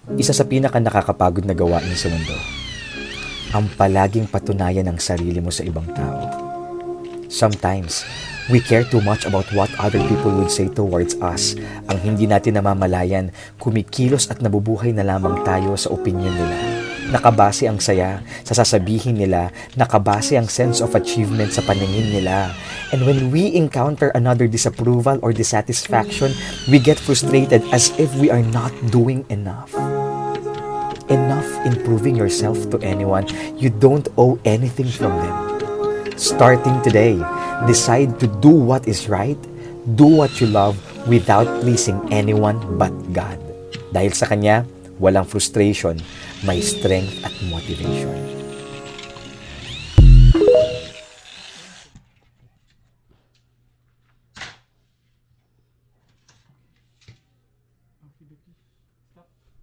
Isa sa pinaka-nakakapagod na gawain sa mundo, ang palaging patunayan ng sarili mo sa ibang tao. Sometimes, we care too much about what other people would say towards us. Ang hindi natin namamalayan, kumikilos at nabubuhay na lamang tayo sa opinion nila. Nakabase ang saya sa sasabihin nila, nakabase ang sense of achievement sa paningin nila. And when we encounter another disapproval or dissatisfaction, we get frustrated as if we are not doing enough. Enough in proving yourself to anyone. You don't owe anything from them. Starting today, decide to do what is right, do what you love without pleasing anyone but God. Dahil sa Kanya, walang frustration, may strength at motivation.